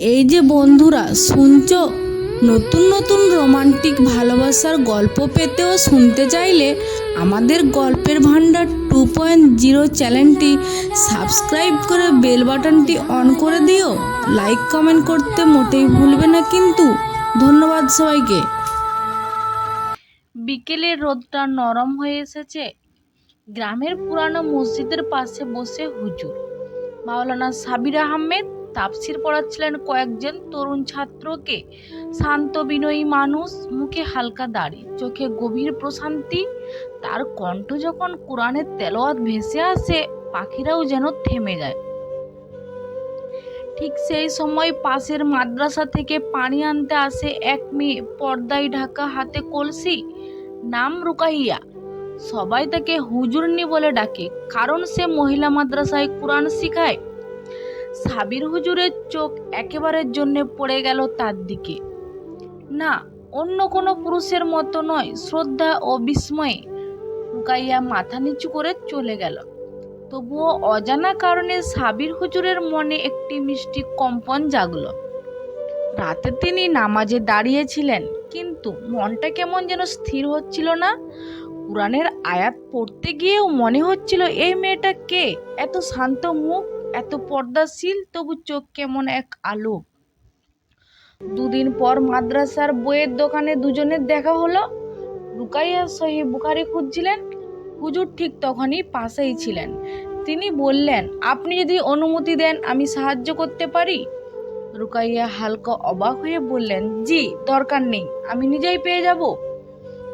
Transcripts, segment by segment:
এই যে বন্ধুরা শুনছো, নতুন নতুন রোমান্টিক ভালোবাসার গল্প পেতে ও শুনতে চাইলে আমাদের গল্পের ভান্ডার 2.0 চ্যানেলটি সাবস্ক্রাইব করে বেল বাটনটি অন করে দিও। লাইক কমেন্ট করতে মোটেই ভুলবে না কিন্তু। ধন্যবাদ সবাইকে। বিকেলের রোদটা নরম হয়ে এসেছে। গ্রামের পুরানো মসজিদের পাশে বসে হুজুর মাওলানা সাবির আহমেদ তাফসির পড়াচ্ছিলেন কয়েকজন তরুণ ছাত্রকে। শান্ত বিনয়ী মানুষ, মুখে হালকা দাড়ি, চোখে গভীর প্রশান্তি। তার কণ্ঠ যখন কোরআনের তেলাওয়াত ভেসে আসে, পাখিরাও যেন থেমে যায়। ঠিক সেই সময় পাশের মাদ্রাসা থেকে পানি আনতে আসে এক মেয়ে, পর্দায় ঢাকা, হাতে কলসি। নাম রুকাইয়া। সবাই তাকে হুজুরনি বলে ডাকে, কারণ সে মহিলা মাদ্রাসায় কোরআন শিখায়। সাবির হুজুরের চোখ একেবারের জন্য পড়ে গেল তার দিকে। না, অন্য কোনো পুরুষের মতো নয়, শ্রদ্ধা ও বিস্ময়ে। রুকাইয়া মাথা নিচু করে চলে গেল। তবুও অজানা কারণে সাবির হুজুরের মনে একটি মিষ্টি কম্পন জাগলো। রাতে তিনি নামাজে দাঁড়িয়েছিলেন, কিন্তু মনটা কেমন যেন স্থির হচ্ছিল না। কোরআনের আয়াত পড়তে গিয়েও মনে হচ্ছিল, এই মেয়েটা কে? এত শান্ত মুখ, এত পর্দাশীল, তবু চোখ কেমন এক আলো। দুদিন পর মাদ্রাসার বইয়ের দোকানে দুজনের দেখা হলো। রুকাইয়া সহিহ বুখারী খুঁজছিলেন। হুজুর ঠিক তখনই পাশেই ছিলেন। তিনি বললেন, আপনি যদি অনুমতি দেন আমি সাহায্য করতে পারি। রুকাইয়া হালকা অবাক হয়ে বললেন, জি, দরকার নেই, আমি নিজেই পেয়ে যাব।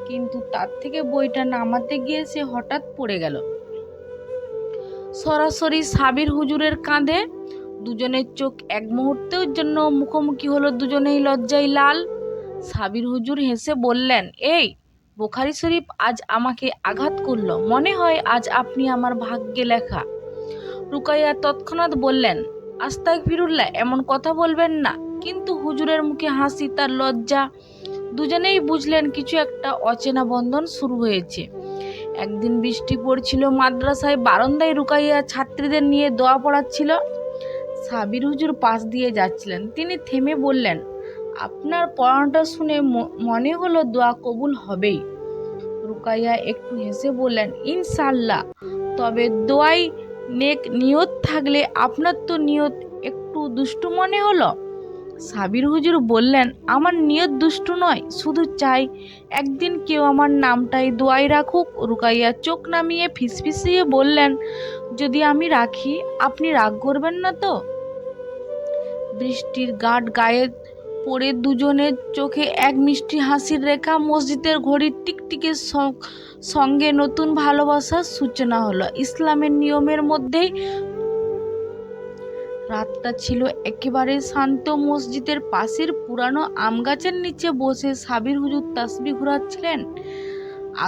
কিন্তু তার থেকে বইটা নামাতে গিয়ে সে হঠাৎ পড়ে গেল সরাসরি সাবির হুজুরের কাঁধে। দুজনের চোখ এক মুহূর্তের জন্য মুখোমুখি হলো, দুজনেই লজ্জায় লাল। সাবির হুজুর হেসে বললেন, এই বুখারী শরীফ আজ আমাকে আঘাত করলো, মনে হয় আজ আপনি আমার ভাগ্যে লেখা। রুকাইয়া তৎক্ষণাৎ বললেন, আস্তাগফিরুল্লাহ, এমন কথা বলবেন না। কিন্তু হুজুরের মুখে হাসি, তার লজ্জা। দুজনেই বুঝলেন কিছু একটা অচেনা বন্ধন শুরু হয়েছে। একদিন বৃষ্টি পড়ছিল, মাদ্রাসায় বারান্দায় রুকাইয়া ছাত্রীদের নিয়ে দোয়া পড়াচ্ছিল। সাবির হুজুর পাশ দিয়ে যাচ্ছিলেন। তিনি থেমে বললেন, আপনার পড়ানোটা শুনে মনে হলো দোয়া কবুল হবেই। রুকাইয়া একটু হেসে বললেন, ইনশাআল্লাহ। তবে দোয়াই নেক নিয়ত থাকলে আপনার তো নিয়ত একটু দুষ্টু মনে হলো। সাবির হুজুর বললেন, আমার নিয়ত দুষ্টু নয়, শুধু চাই একদিন কেউ আমার নামটাই দোয়ায় রাখুক। রুকাইয়া চোখ নামিয়ে ফিসফিসিয়ে বললেন, যদি আমি রাখি আপনি রাগ করবেন না তো? বৃষ্টির গায়ে পড়ে দুজনের চোখে এক মিষ্টি হাসির রেখা। মসজিদের ঘড়ির টিকটিকের সঙ্গে নতুন ভালোবাসার সূচনা হলো। ইসলামের নিয়মের মধ্যেই রাতটা ছিল একেবারে শান্ত। মসজিদের পাশের পুরানো আম গাছের নিচে বসে সাবির হুজুর তাসবিহ ঘোরাচ্ছিলেন।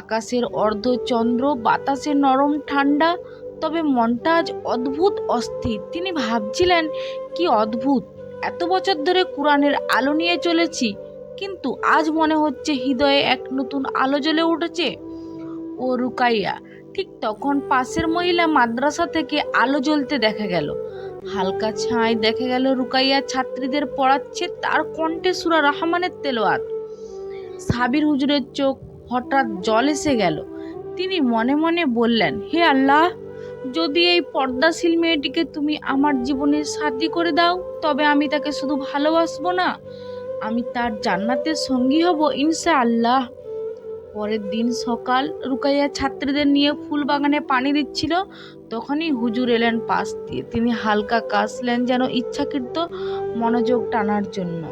আকাশের অর্ধচন্দ্র, বাতাসে নরম ঠান্ডা, তবে মনটা আজ অদ্ভুত অস্থির। তিনি ভাবছিলেন, কি অদ্ভুত, এত বছর ধরে কোরআনের আলো নিয়ে চলেছি, কিন্তু আজ মনে হচ্ছে হৃদয়ে এক নতুন আলো জ্বলে উঠেছে। ও রুকাইয়া। ঠিক তখন পাশের মহিলা মাদ্রাসা থেকে আলো জ্বলতে দেখা গেল। হালকা ছাই দেখা গেল। রুকাইয়া ছাত্রীদের পড়াচ্ছে, তার কণ্ঠে সূরা রহমানের তেলাওয়াত। সাবির হুজুরের চোখ হঠাৎ জল এসে গেল। তিনি মনে মনে বললেন, হে আল্লাহ, যদি এই পর্দাশীল মেয়েটিকে তুমি আমার জীবনের সাথী করে দাও, তবে আমি তাকে শুধু ভালোবাসবো না, আমি তার জান্নাতের সঙ্গী হব ইনশাআল্লাহ। পরের দিন সকাল, রুকাইয়া ছাত্রীদের নিয়ে ফুল বাগানে পানি দিচ্ছিল। তখনই হুজুর এলেন পাশ দিয়ে। তিনি হালকা কাশলেন, যেন ইচ্ছাকৃত মনোযোগ টানার জন্য।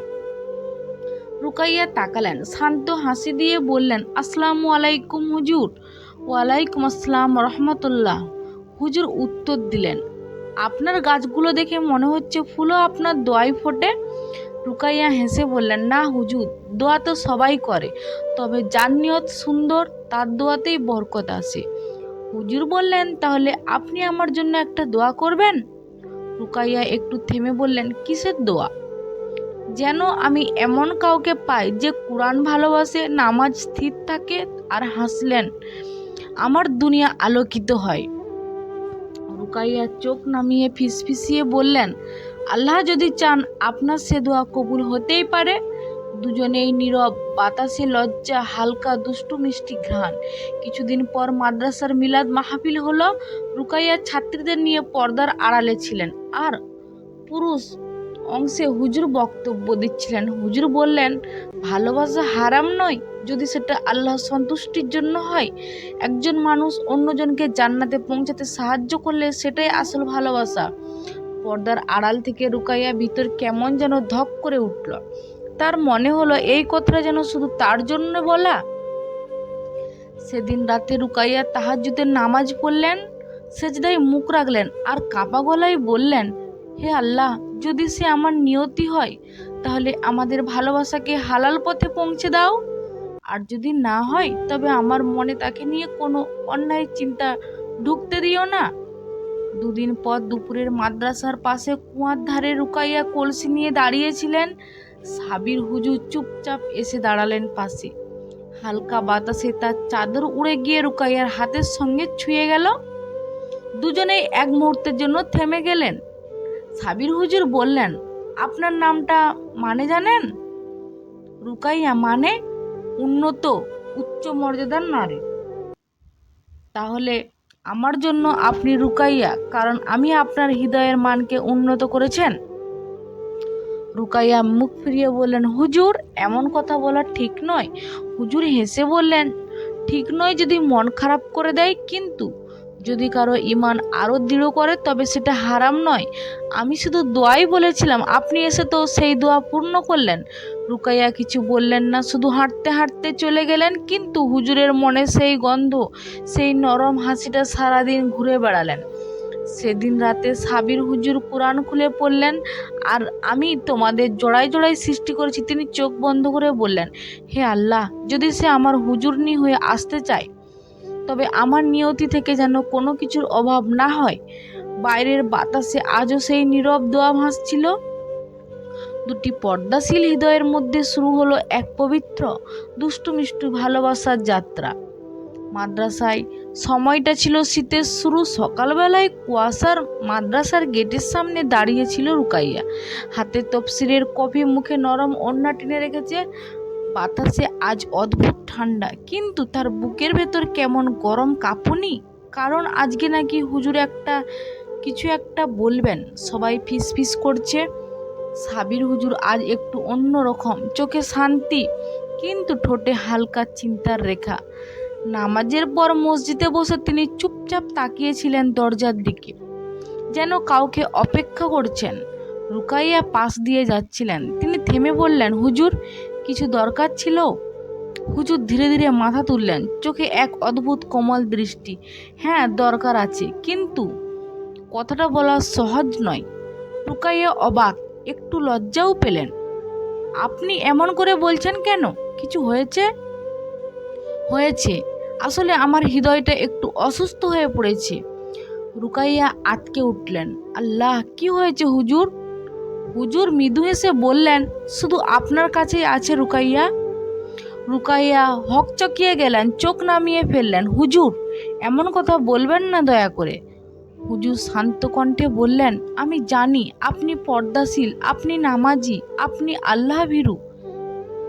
রুকাইয়া তাকালেন, শান্ত হাসি দিয়ে বললেন, আসসালামু আলাইকুম হুজুর। ওয়ালাইকুম আসসালাম রহমতুল্লাহ। হুজুর উত্তর দিলেন, আপনার গাছগুলো দেখে মনে হচ্ছে ফুলও আপনার দোয়ায় ফোটে। রুকাইয়া হেসে বললেন, না হুজুর, দোয়া তো সবাই করে, তবে যার নিয়ত সুন্দর তার দোয়াতেই বরকত আসে। হুজুর বললেন, তাহলে আপনি আমার জন্য একটা দোয়া করবেন? রুকাইয়া একটু থেমে বললেন, কিসের দোয়া? যেন আমি এমন কাউকে পাই যে কোরআন ভালোবাসে, নামাজ স্থির থাকে, আর হাসলেন আমার দুনিয়া আলোকিত হয়। রুকাইয়া চোখ নামিয়ে ফিসফিসিয়ে বললেন, আল্লাহ যদি চান আপনার সে দোয়া কবুল হতেই পারে। দুজনেই নীরব, বাতাসে লজ্জা, হালকা দুষ্টু মিষ্টি ঘ্রাণ। কিছুদিন পর মাদ্রাসার মিলাদ মাহফিল হলো। রুকাইয়া ছাত্রীদের নিয়ে পর্দার আড়ালে ছিলেন, আর পুরুষ অংশে হুজুর বক্তব্য দিচ্ছিলেন। হুজুর বললেন, ভালোবাসা হারাম নয় যদি সেটা আল্লাহ সন্তুষ্টির জন্য হয়। একজন মানুষ অন্যজনকে জান্নাতে পৌঁছাতে সাহায্য করলে সেটাই আসল ভালোবাসা। পর্দার আড়াল থেকে রুকাইয়া ভিতর কেমন যেন ধক করে উঠল। তার মনে হলো এই কথাটা যেন শুধু তার জন্য বলা। সেদিন রাতে রুকাইয়া তাহাজ্জুদের নামাজ পড়লেন, সেজদায় মুখ রাখলেন আর কাঁপা গলায় বললেন, হে আল্লাহ, যদি সে আমার নিয়তি হয় তাহলে আমাদের ভালোবাসাকে হালাল পথে পৌঁছে দাও, আর যদি না হয় তবে আমার মনে তাকে নিয়ে কোনো অন্যায় চিন্তা ঢুকতে দিও না। দুদিন পর দুপুরের মাদ্রাসার পাশে কুয়ার ধারে রুকাইয়া কলসি নিয়ে দাঁড়িয়েছিলেন। সাবির হুজুর চুপচাপ এসে দাঁড়ালেন পাশে। হালকা বাতাসে তার চাদর উড়ে গিয়ে রুকাইয়ার হাতের সঙ্গে ছুঁয়ে গেল। দুজনেই এক মুহূর্তের জন্য থেমে গেলেন। সাবির হুজুর বললেন, আপনার নামটা মানে জানেন? রুকাইয়া, মানে উন্নত, উচ্চ মর্যাদার নারী। তাহলে আমার জন্য আপনি রুকাইয়া, কারণ আমি আপনার হৃদয়ের মানকে উন্নত করেছেন। রুকাইয়া মুখ ফিরিয়ে বললেন, হুজুর, এমন কথা বলা ঠিক নয়। হুজুর হেসে বললেন, ঠিক নয় যদি মন খারাপ করে দেয়, কিন্তু যদি কারো ঈমান আরো দৃঢ় করে তবে সেটা হারাম নয়। আমি শুধু দোয়াই বলেছিলাম, আপনি এসে তো সেই দোয়া পূর্ণ করলেন। রুকাইয়া কিছু বললেন না, শুধু হাঁটতে হাঁটতে চলে গেলেন। কিন্তু হুজুরের মনে সেই গন্ধ, সেই নরম হাসিটা সারাদিন ঘুরে বেড়ালেন। সেদিন রাতে সাবির হুজুর কোরআন খুলে পড়লেন, আর আমি তোমাদের জোড়ায় জোড়ায় সৃষ্টি করেছি। তিনি চোখ বন্ধ করে বললেন, হে আল্লাহ, যদি সে আমার হুজুরনি হয়ে আসতে চায় তবে আমার নিয়তি থেকে যেন কোনো কিছুর অভাব না হয়। বাইরের বাতাসে আজও সেই নীরব দোয়া ভাসছিল। দুটি পর্দাশীল হৃদয়ের মধ্যে শুরু হলো এক পবিত্র দুষ্টু মিষ্টু ভালোবাসার যাত্রা। মাদ্রাসায় সময়টা ছিল শীতের শুরু। সকালবেলায় কুয়াশার মাদ্রাসার গেটের সামনে দাঁড়িয়েছিল রুকাইয়া। হাতে তফসিরের কপি, মুখে নরম ওড়না টেনে রেখেছে। বাতাসে আজ অদ্ভুত ঠান্ডা, কিন্তু তার বুকের ভেতর কেমন গরম কাঁপুনি। কারণ আজকে নাকি হুজুর কিছু একটা বলবেন। সবাই ফিস ফিস করছে। সাবির হুজুর আজ একটু অন্যরকম, চোখে শান্তি কিন্তু ঠোঁটে হালকা চিন্তার রেখা। নামাজের পর মসজিদে বসে তিনি চুপচাপ তাকিয়েছিলেন দরজার দিকে, যেন কাউকে অপেক্ষা করছেন। রুকাইয়া পাশ দিয়ে যাচ্ছিলেন। তিনি থেমে বললেন, হুজুর, কিছু দরকার ছিল? হুজুর ধীরে ধীরে মাথা তুললেন, চোখে এক অদ্ভুত কোমল দৃষ্টি। হ্যাঁ, দরকার আছে, কিন্তু কথাটা বলা সহজ নয়। রুকাইয়া অবাক, একটু লজ্জাও পেলেন। আপনি এমন করে বলছেন কেন? কিছু হয়েছে? হয়েছে, আসলে আমার হৃদয়টা একটু অসুস্থ হয়ে পড়েছে। রুকাইয়া আটকে উঠলেন। আল্লাহ, কি হয়েছে হুজুর? হুজুর মৃদু হেসে বললেন, শুধু আপনার কাছেই আছে রুকাইয়া। রুকাইয়া হকচকিয়ে গেলেন, চোখ নামিয়ে ফেললেন। হুজুর, এমন কথা বলবেন না দয়া করে। হুজুর শান্ত কণ্ঠে বললেন, আমি জানি আপনি পর্দাশীল, আপনি নামাজি, আপনি আল্লাহ ভীরু।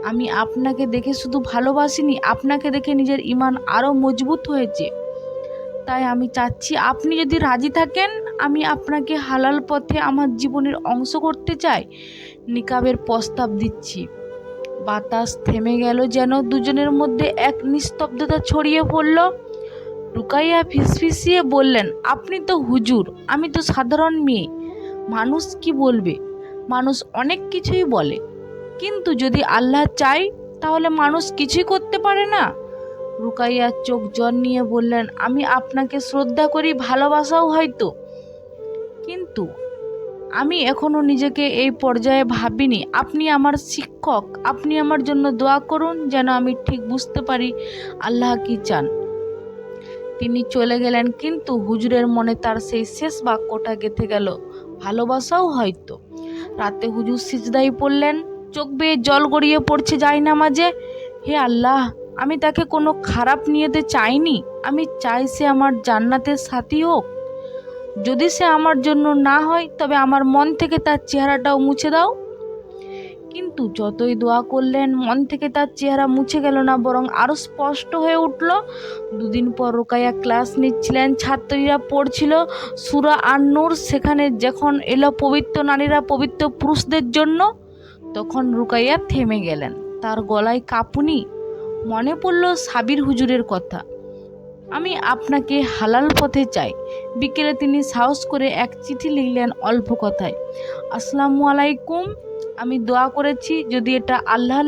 আমি আপনাকে দেখে শুধু ভালোবাসিনি, আপনাকে দেখে নিজের ঈমান আরো মজবুত হয়েছে। তাই আমি চাচ্ছি, আপনি যদি রাজি থাকেন, আমি আপনাকে হালাল পথে আমার জীবনের অংশ করতে চাই। নিকাবের প্রস্তাব দিচ্ছি। বাতাস থেমে গেল, যেন দুজনের মধ্যে এক নিস্তব্ধতা ছড়িয়ে পড়ল। রুকাইয়া ফিসফিসিয়ে বললেন, আপনি তো হুজুর, আমি তো সাধারণ মেয়ে। মানুষ কি বলবে? মানুষ অনেক কিছুই বলে, কিন্তু যদি আল্লাহ চায় তাহলে মানুষ কিছুই করতে পারে না। রুকাইয়া চোখ জল নিয়ে বললেন, আমি আপনাকে শ্রদ্ধা করি, ভালোবাসাও হয়তো, কিন্তু আমি এখনো নিজেকে এই পর্যায়ে ভাবিনি। আপনি আমার শিক্ষক, আপনি আমার জন্য দোয়া করুন যেন আমি ঠিক বুঝতে পারি আল্লাহ কি চান। তিনি চলে গেলেন, কিন্তু হুজুরের মনে তার সেই শেষ বাক্যটা গেঁথে গেল, ভালোবাসাও হয়তো। রাতে হুজুর সিজদায় পড়লেন, চোখ বেয়ে জল গড়িয়ে পড়ছে জায়নামাজে। হে আল্লাহ, আমি তাকে কোনো খারাপ নিয়েতে চাইনি, আমি চাই সে আমার জান্নাতের সাথী হোক। যদি সে আমার জন্য না হয় তবে আমার মন থেকে তার চেহারাটাও মুছে দাও। কিন্তু যতই দোয়া করলেন মন থেকে তার চেহারা মুছে গেল না, বরং আরো স্পষ্ট হয়ে উঠল। দুদিন পর রুকাইয়া ক্লাস নিচ্ছিলেন, ছাত্রীরা পড়ছিল সূরা আন-নূর। সেখানে যখন এলো পবিত্র নারীরা পবিত্র পুরুষদের জন্য, তখন রুকাইয়া থেমে গেলেন। তার গলায় কাঁপুনি। মনে পড়ল সাবির হুজুরের কথা, আমি আপনাকে হালাল পথে চাই। বিকেলে তিনি সাহস করে এক চিঠি লিখলেন অল্প কথায়, আসসালামু আলাইকুম, আমি দোয়া করেছি যদি এটা আল্লাহ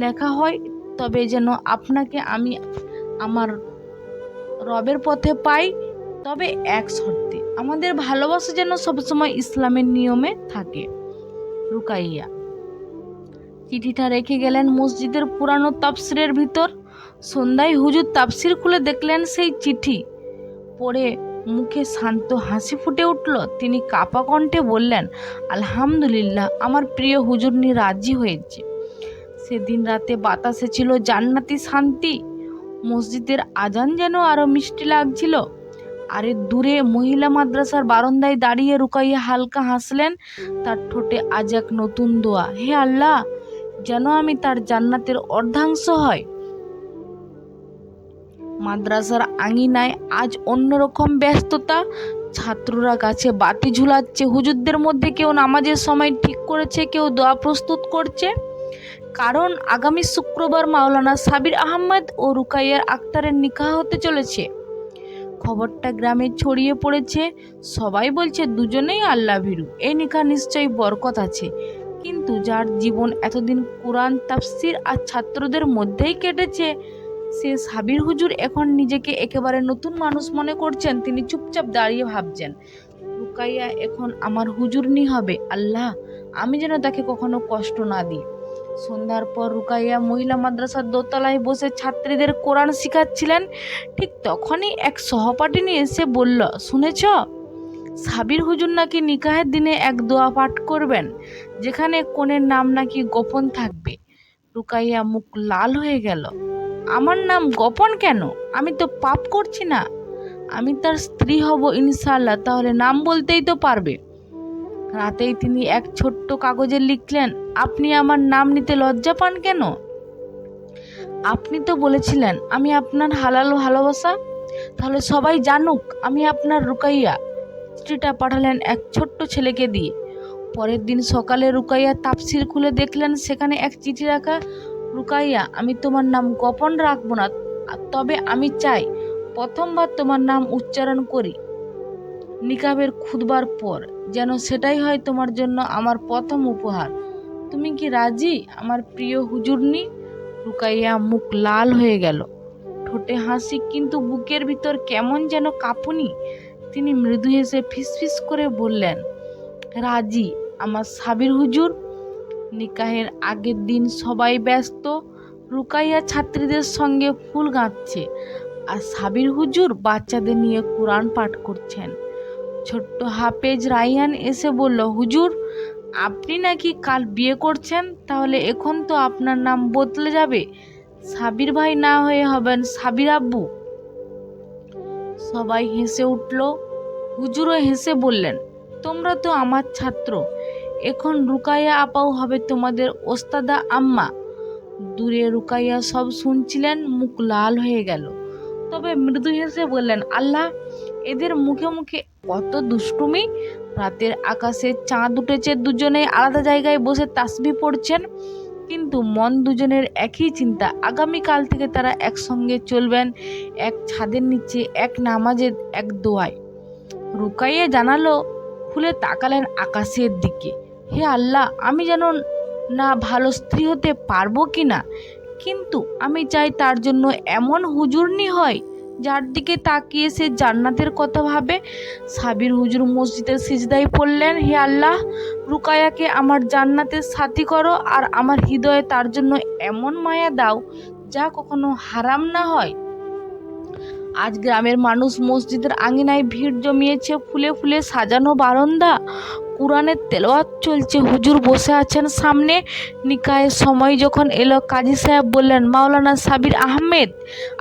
লেখা হয় তবে যেন আপনাকে আমি আমার রবের পথে পাই, তবে এক শর্তে, আমাদের ভালোবাসা যেন সবসময় ইসলামের নিয়মে থাকে। রুকাইয়া চিঠিটা রেখে গেলেন মসজিদের পুরানো তাফসিরের ভিতর। সন্ধ্যায় হুজুর তাফসির খুলে দেখলেন সেই চিঠি পড়ে মুখে শান্ত হাসি ফুটে উঠল। তিনি কাঁপা কণ্ঠে বললেন, আলহামদুলিল্লাহ, আমার প্রিয় হুজুরনি রাজি হয়েছে। সেদিন রাতে বাতাসে ছিল জান্নাতি শান্তি। মসজিদের আজান যেন আরো মিষ্টি লাগছিল। আরে দূরে মহিলা মাদ্রাসার বারান্দায় দাঁড়িয়ে রুকাইয়া হালকা হাসলেন। তার ঠোঁটে আজ এক নতুন দোয়া, হে আল্লাহ, যেন আমি তার জান্নাতের অর্ধাংশ হয়। মাদ্রাসার আঙিনায় আজ অন্যরকম ব্যস্ততা। ছাত্ররা গাছে বাতি ঝুলাচ্ছে, হুজুরদের মধ্যে কেউ নামাজের সময় ঠিক করেছে, কেউ দোয়া প্রস্তুত করছে। কারণ আগামী শুক্রবার মাওলানা সাবির আহমদ ও রুকাইয়ার আক্তারের নিকাহ হতে চলেছে। খবরটা গ্রামে ছড়িয়ে পড়েছে। সবাই বলছে দুজনেই আল্লাহ ভীরু, এই নিকাহ নিশ্চয়ই বরকত আছে। কিন্তু যার জীবন এতদিন কোরআন, তাফসির আর ছাত্রদের মধ্যেই কেটেছে, সে সাবির হুজুর এখন নিজেকে একেবারে নতুন মানুষ মনে করছেন। তিনি চুপচাপ দাঁড়িয়ে ভাবছেন, রুকাইয়া এখন আমার হুজুরনি হবে, আল্লাহ, আমি যেন তাকে কখনো কষ্ট না দিই। সন্ধ্যার পর রুকাইয়া মহিলা মাদ্রাসার দোতলায় বসে ছাত্রীদের কোরআন শিখাচ্ছিলেন। ঠিক তখনই এক সহপাঠিনী এসে বলল, শুনেছ, সাবির হুজুর নাকি নিকাহের দিনে এক দোয়া পাঠ করবেন, যেখানে কনের নাম নাকি গোপন থাকবে। রুকাইয়া মুখ লাল হয়ে গেল। আমার নাম গোপন কেন? আমি তো পাপ করছি না, আমি তার স্ত্রী হব ইনশাআল্লাহ, তাহলে নাম বলতেই তো পারবে। রাতেই তিনি এক ছোট্ট কাগজে লিখলেন, আপনি আমার নাম নিতে লজ্জা পান কেন? আপনি তো বলেছিলেন আমি আপনার হালাল ভালোবাসা, তাহলে সবাই জানুক আমি আপনার রুকাইয়া। চিঠিটা পাঠালেন এক ছোট্ট ছেলেকে দিয়ে। পরের দিন সকালে রুকাইয়া তাফসির খুলে দেখলেন সেখানে এক চিঠি রাখা, রুকাইয়া, আমি তোমার নাম গোপন রাখবো না, তবে আমি চাই প্রথমবার তোমার নাম উচ্চারণ করি নিকাবের খুতবার পর, যেন সেটাই হয় তোমার জন্য আমার প্রথম উপহার। তুমি কি রাজি আমার প্রিয় হুজুরনি? রুকাইয়া মুখ লাল হয়ে গেল, ঠোঁটে হাসি কিন্তু বুকের ভিতর কেমন যেন কাঁপুনি। তিনি মৃদু হেসে ফিসফিস করে বললেন, রাজি আমার সাবির হুজুর। নিকাহের আগের দিন সবাই ব্যস্ত। রুকাইয়া ছাত্রীদের সঙ্গে ফুল গাঁথছে আর সাবির হুজুর বাচ্চাদের নিয়ে কোরআন পাঠ করছেন। ছোট্ট হাফেজ রাইয়ান এসে বলল, হুজুর, আপনি নাকি কাল বিয়ে করছেন, তাহলে এখন তো আপনার নাম বদলে যাবে, সাবির ভাই না হয়ে হবেন সাবির আব্বু। সবাই হেসে উঠল। হুজুরও হেসে বললেন, তোমরা তো আমার ছাত্র, এখন রুকাইয়া আপাও হবে তোমাদের ওস্তাদা আম্মা। দূরে রুকাইয়া সব শুনছিলেন, মুখ লাল হয়ে গেল, তবে মৃদু হেসে বললেন, আল্লাহ, এদের মুখে মুখে কত দুষ্টুমি। রাতের আকাশে চাঁদ উঠেছে, দুজনেই আলাদা জায়গায় বসে তাসবিহ পড়ছেন, কিন্তু মন দুজনের একই চিন্তা, আগামীকাল থেকে তারা একসঙ্গে চলবেন, এক ছাদের নিচে, এক নামাজে, এক দোয়ায়। রুকাইয়া জানালো খুলে তাকালেন আকাশের দিকে, হে আল্লাহ, আমি যেন না ভালো স্ত্রী হতে পারবো কিনা, কিন্তু আমি চাই তার জন্য এমন হুজুরনি হয় যার দিকে তাকিয়ে সে জান্নাতের কথা ভাবে। সাবির হুজুর মসজিদের সিজদায় পড়লেন, হে আল্লাহ, রুকাইয়াকে আমার জান্নাতের সাথী করো আর আমার হৃদয়ে তার জন্য এমন মায়া দাও যা কখনো হারাম না হয়। আজ গ্রামের মানুষ মসজিদের আঙিনায় ভিড় জমিয়েছে, ফুলে ফুলে সাজানো বারান্দা, কুরআনের তেলাওয়াত চলছে, হুজুর বসে আছেন সামনে। নিকায়ের সময় যখন এলো, কাজী সাহেব বললেন, মাওলানা সাবির আহমেদ,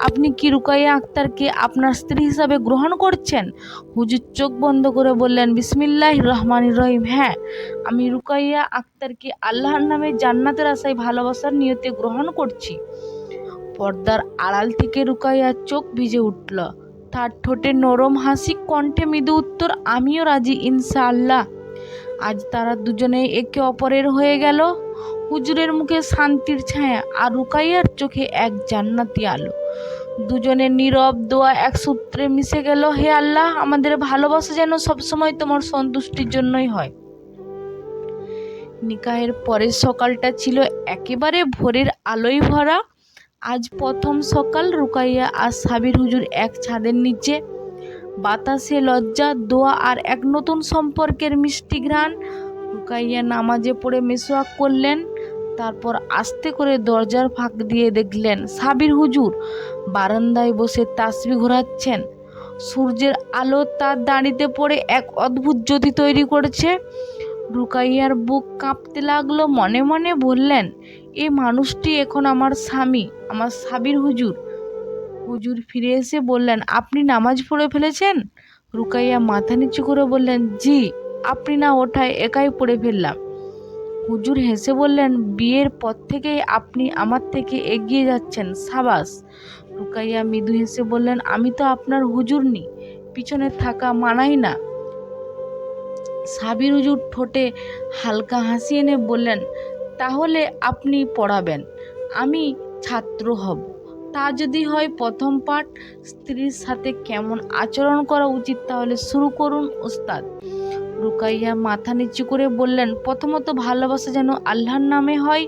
আপনি কি রুকাইয়া আক্তারকে আপনার স্ত্রী হিসাবে গ্রহণ করছেন? হুজুর চোখ বন্ধ করে বললেন, বিসমিল্লাহির রহমানির রহিম, হ্যাঁ, আমি রুকাইয়া আক্তারকে আল্লাহর নামে জান্নাতের আশায় ভালোবাসার নিয়তে গ্রহণ করছি। পর্দার আড়াল থেকে রুকাইয়ার চোখ ভিজে উঠল। তার ঠোঁটে নরম হাসি, কণ্ঠে মৃদু উত্তর, আমিও রাজি ইনশাআল্লাহ। আজ তারা দুজনেই একে অপরের হয়ে গেল। হুজুরের মুখে শান্তির ছায়া আর রুকাইয়ার চোখে এক জান্নাতি আলো। দুজনের নীরব দোয়া এক সূত্রে মিশে গেল, হে আল্লাহ, আমাদের ভালোবাসা যেন সবসময় তোমার সন্তুষ্টির জন্যই হয়। নিকাহের পরের সকালটা ছিল একেবারে ভোরের আলোয় ভরা। আজ প্রথম সকাল। রুকাইয়া আর সাবির হুজুর এক ছাদের নিচে। বাতাসে লজ্জা, দোয়া আর এক নতুন সম্পর্কের মিষ্টি ঘ্রাণ। রুকাইয়া নামাজে পড়ে মেসওয়াক করলেন, তারপর আস্তে করে দরজার ফাঁক দিয়ে দেখলেন সাবির হুজুর বারান্দায় বসে তাসবিহ ঘোরাচ্ছেন। সূর্যের আলো তার দাড়িতে পড়ে এক অদ্ভুত জ্যোতি তৈরি করেছে। রুকাইয়ার বুক কাঁপতে লাগলো। মনে মনে বললেন, এই মানুষটি এখন আমার স্বামী, আমার সাবির হুজুর। হুজুর ফিরে এসে বললেন, আপনি নামাজ পড়ে ফেলেছেন? রুকাইয়া মাথা নিচু করে বললেন, জি, আপনি না ওঠায় একাই পড়ে ফেললাম। হুজুর হেসে বললেন, বিয়ের পর থেকেই আপনি আমার থেকে এগিয়ে যাচ্ছেন, সাবাস। রুকাইয়া মৃদু হেসে বললেন, আমি তো আপনার হুজুর নি, পিছনে থাকা মানাই না। সাবির হুজুর ঠোঁটে হালকা হাসি এনে বললেন, তাহলে আপনি পড়াবেন, আমি ছাত্র হব। তা যদি হয়, প্রথম পাঠ, স্ত্রীর সাথে কেমন আচরণ করা উচিত, তাহলে শুরু করুন ওস্তাদ। রুকাইয়া মাথা নিচু করে বললেন, প্রথমত ভালোবাসা যেন আল্লাহর নামে হয়,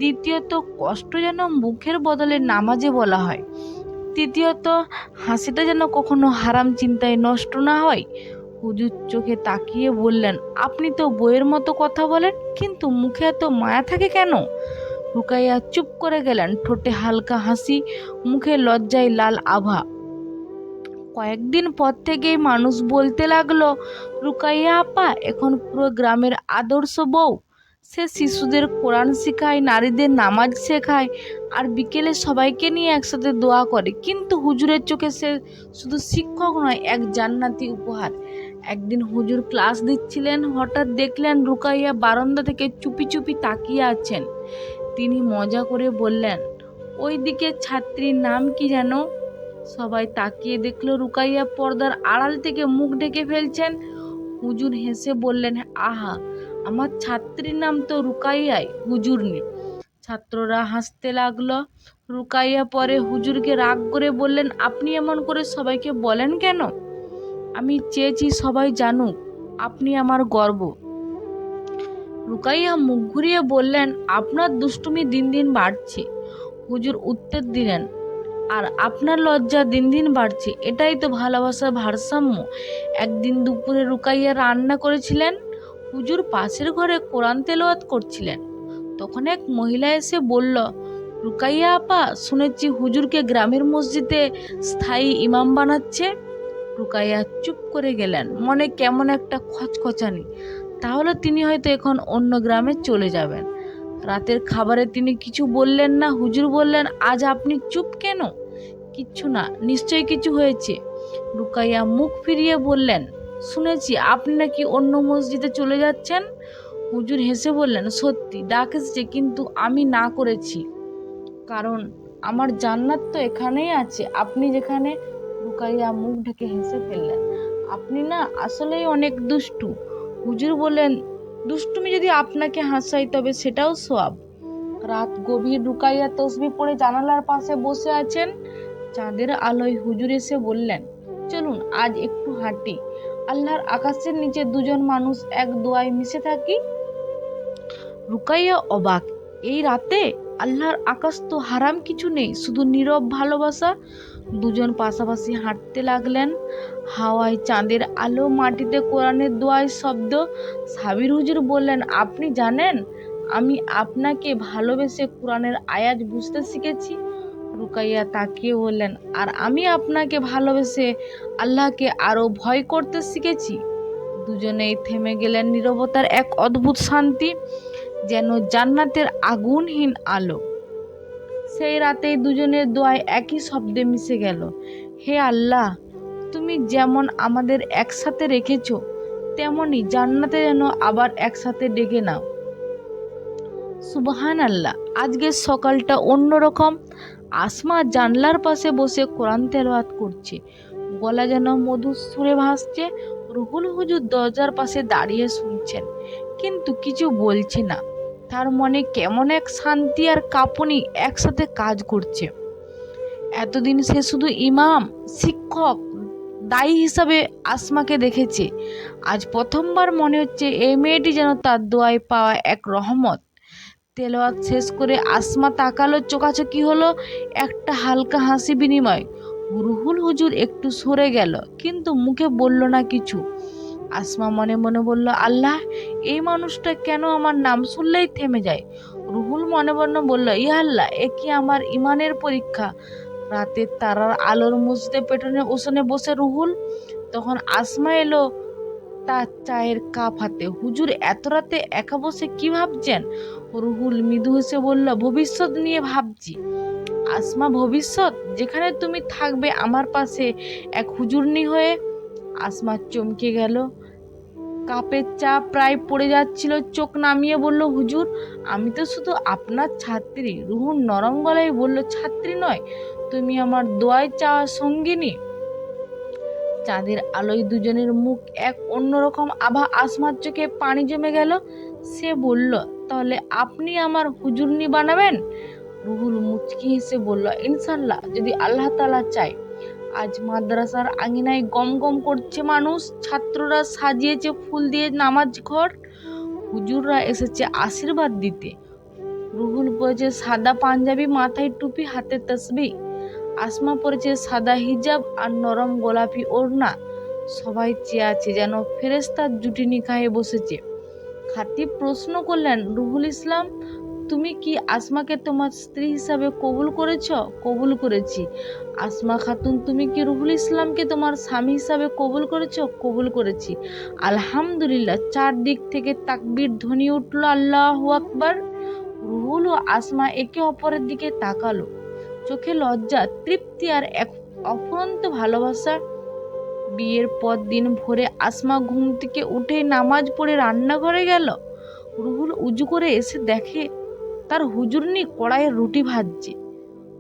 দ্বিতীয়ত কষ্ট যেন মুখের বদলে নামাজে বলা হয়, তৃতীয়ত হাসিটা যেন কখনো হারাম চিন্তায় নষ্ট না হয়। হুজুর চোখে তাকিয়ে বললেন, আপনি তো বইয়ের মতো কথা বলেন, কিন্তু মুখে এত মায়া থাকে কেন? রুকাইয়া চুপ করে গেলেন, ঠোঁটে হালকা হাসি, মুখে লজ্জায় লাল আভা। কয়েকদিন পর থেকেই মানুষ বলতে লাগলো, রুকাইয়া আপা এখন পুরো গ্রামের আদর্শ বউ। সে শিশুদের কোরআন শেখায়, নারীদের নামাজ শেখায়, আর বিকেলে সবাইকে নিয়ে একসাথে দোয়া করে। কিন্তু হুজুরের চোখে সে শুধু শিক্ষক নয়, এক জান্নাতি উপহার। একদিন হুজুর ক্লাস দিচ্ছিলেন, হঠাৎ দেখলেন রুকাইয়া বারান্দা থেকে চুপি চুপি তাকিয়ে আছেন। তিনি মজা করে বললেন, ওই দিকে ছাত্রীর নাম কি যেন? সবাই তাকিয়ে দেখলো রুকাইয়া পর্দার আড়াল থেকে মুখ ঢেকে ফেলছেন। হুজুর হেসে বললেন, আহা, আমার ছাত্রীর নাম তো রুকাইয়াই, হুজুর নি। ছাত্ররা হাসতে লাগলো। রুকাইয়া পরে হুজুরকে রাগ করে বললেন, আপনি এমন করে সবাইকে বলেন কেন? আমি চেয়েছি সবাই জানুক আপনি আমার গর্ব। রুকাইয়া মুখ ঘুরিয়ে বললেন, আপনার দুষ্টুমি দিন দিন বাড়ছে। হুজুর উত্তর দিলেন, আর আপনার লজ্জা দিন দিন বাড়ছে, এটাই তো ভালোবাসার ভারসাম্য। একদিন দুপুরে রুকাইয়া রান্না করেছিলেন। হুজুর পাশের ঘরে কোরআন তেলাওয়াত করছিলেন। তখন এক মহিলা এসে বলল, রুকাইয়া আপা, শুনেছি হুজুরকে গ্রামের মসজিদে স্থায়ী ইমাম বানাচ্ছে। রুকাইয়া চুপ করে গেলেন, মনে কেমন একটা খচখচানি। তাহলে তিনি হয়তো এখন অন্য গ্রামে চলে যাবেন। রাতের খাবারে তিনি কিছু বললেন না। হুজুর বললেন, আজ আপনি চুপ কেন? কিচ্ছু না, নিশ্চয়ই কিছু হয়েছে। রুকাইয়া মুখ ফিরিয়ে বললেন, শুনেছি আপনি নাকি অন্য মসজিদে চলে যাচ্ছেন। হুজুর হেসে বললেন, সত্যি ডাক এসেছে, কিন্তু আমি না করেছি, কারণ আমার জান্নাত তো এখানেই আছে, আপনি যেখানে। রুকাইয়া মুখ ঢেকে হেসে ফেললেন, আপনি না আসলেই অনেক দুষ্টু। হুজুর বললেন, দুষ্টুমি যদি আপনাকে হাসায় তবে সেটাও সওয়াব। রাত গভীর। রুকাইয়া তসবিহ পড়ে জানালার পাশে বসে আছেন। চাঁদের আলোয় হুজুর এসে বললেন, চলুন আজ একটু হাঁটি, আল্লাহর আকাশের নিচে দুজন মানুষ এক দোয়ায় মিশে থাকি। রুকাইয়া অবাক, এই রাতে? আল্লাহর আকাশ তো হারাম কিছু নেই, শুধু নীরব ভালোবাসা। দুজন পাশাপাশি হাঁটতে লাগলেন। হাওয়ায় চাঁদের আলো, মাটিতে কোরআনের দোয়ায় শব্দ। সাবির হুজুর বললেন, আপনি জানেন, আমি আপনাকে ভালোবেসে কোরআনের আয়াত বুঝতে শিখেছি। রুকাইয়া তাকিয়ে বললেন, আর আমি আপনাকে ভালোবেসে আল্লাহকে আরো ভয় করতে শিখেছি। দুজনেই থেমে গেলেন। নীরবতার এক অদ্ভুত শান্তি, যেন জান্নাতের আগুনহীন আলো। সেই রাতেই দুজনের দোয়ায় একই শব্দে মিশে গেল, হে আল্লাহ, তুমি যেমন আমাদের একসাথে রেখেছো, তেমনি জান্নাতে যেন আবার একসাথে ডেকে নাও। সুবহান আল্লাহ। আজকের সকালটা অন্যরকম। আসমা জানলার পাশে বসে কোরআন তেলাওয়াত করছে, গলা যেন মধুর সুরে ভাসছে। রুহুল হুজুর দরজার পাশে দাঁড়িয়ে শুনছেন, কিন্তু কিছু বলছে না। তার মনে কেমন এক শান্তি আর কাঁপুনি একসাথে কাজ করছে। এতদিন সে শুধু ইমাম, শিক্ষক, দায়ী হিসাবে আসমাকে দেখেছে। আজ প্রথমবার মনে হচ্ছে এই মেয়েটি যেন তার দোয়ায় পাওয়া এক রহমত। তেলাওয়াত শেষ করে আসমা তাকালো, চোখাচোখি হলো, একটা হালকা হাসি বিনিময়। রুহুল হুজুর একটু সরে গেল, কিন্তু মুখে বলল না কিছু। আসমা মনে মনে বলল, আল্লাহ, এই মানুষটা কেন আমার নাম শুনলেই থেমে যায়। রুহুল মনে মনে বলল, ইয়া আল্লাহ, এ কি আমার ইমানের পরীক্ষা। রাতের তারার আলোর মসজিদে পেটনে উসনে বসে রুহুল। তখন আসমা এলো তার চায়ের কাপ হাতে। হুজুর, এত রাতে একা বসে কি ভাবছেন? রুহুল মৃদু হেসে বলল, ভবিষ্যৎ নিয়ে ভাবছি। আসমা, ভবিষ্যৎ? যেখানে তুমি থাকবে আমার পাশে এক হুজুরনি হয়ে? আসমা চমকে গেল। কাপের চা প্রায় পড়ে যাচ্ছিল। চোখ নামিয়ে বলল, হুজুর, আমি তো শুধু আপনার ছাত্রী। রুহুল নরম গলায় বলল, ছাত্রী নয়, তুমি আমার দোয়ায় চাওয়া সঙ্গিনী। চাঁদের আলোয় দুজনের মুখ এক অন্যরকম আভা। আসমার চোখে পানি জমে গেল। সে বলল, তাহলে আপনি আমার হুজুরনি বানাবেন? রুহুল মুচকি হেসে বলল, ইনশাল্লাহ, যদি আল্লাহ তাআলা চায়। আজ মাদ্রাসার আঙিনায় গম গম করছে মানুষ। ছাত্ররা সাজিয়েছে ফুল দিয়ে নামাজ ঘর। হুজুররা এসেছে আশীর্বাদ দিতে। রুহুল পরেছে সাদা পাঞ্জাবি, মাথায় টুপি, হাতে তসবিহ। আসমা পরেছে সাদা হিজাব আর নরম গোলাপি ওড়না। সবাই চেয়ে আছে, যেন ফেরেশতার জুটি নিকায়ে বসেছে। খাতিব প্রশ্ন করলেন, রুহুল ইসলাম, তুমি কি আসমাকে তোমার স্ত্রী হিসাবে কবুল করেছ? কবুল করেছি। আসমা খাতুন, তুমি কি রুহুল ইসলামকে তোমার স্বামী হিসাবে কবুল করেছ? কবুল করেছি। আলহামদুলিল্লাহ। চারদিক থেকে তাকবীর ধ্বনি উঠল, আল্লাহু আকবার। রুহুল ও আসমা একে অপরের দিকে তাকালো, চোখে লজ্জা, তৃপ্তি আর এক অফুরন্ত ভালোবাসা। বিয়ের পর দিন ভোরে আসমা ঘুম থেকে উঠে নামাজ পড়ে রান্নাঘরে গেল। রুহুল উজু করে এসে দেখে তার হুজুরনি কড়াইয়ে রুটি ভাজছে।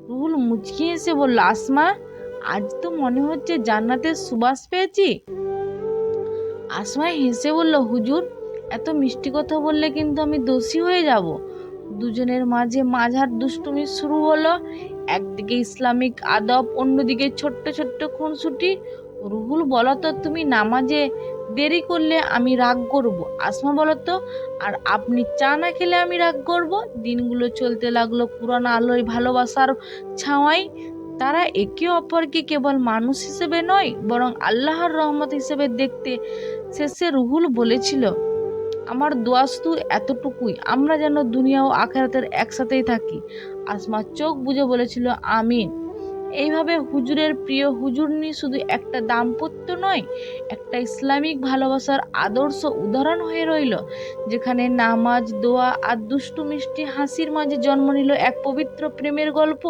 রুহুল মুচকি এসে বলল, আসমা, আজ তো মনে হচ্ছে জান্নাতের সুবাস পেয়েছি। আসমা হেসে বলল, হুজুর, এত মিষ্টি কথা বললে কিন্তু আমি দোষী হয়ে যাব। দুজনের মাঝে মাঝার দুষ্টুমি শুরু হলো। একদিকে ইসলামিক আদব, অন্যদিকে ছোট্ট ছোট্ট খুনসুটি। রুহুল, বলতো, তুমি নামাজে দেরি করলে আমি রাগ করব? আসমা, বলতো, আর আপনি চা না খেলে আমি রাগ করব? দিনগুলো চলতে লাগলো পুরানো আলোয়, ভালোবাসার ছাওয়ায়। তারা একে অপরকে কেবল মানুষ হিসেবে নয়, বরং আল্লাহর রহমত হিসেবে দেখতে। শেষে রুহুল বলেছিল, আমার দোয়া শুধু এতটুকুই, আমরা যেন দুনিয়া ও আখিরাতের একসাথেই থাকি। আসমা চোখ বুজে বলেছিল, আমিন। এইভাবে হুজুরের প্রিয় হুজুরনি শুধু একটা দাম্পত্য নয়, একটা ইসলামিক ভালোবাসার আদর্শ উদাহরণ হয়ে রইল, যেখানে নামাজ, দোয়া আর দুষ্টু মিষ্টি হাসির মাঝে জন্ম নিল এক পবিত্র প্রেমের গল্প।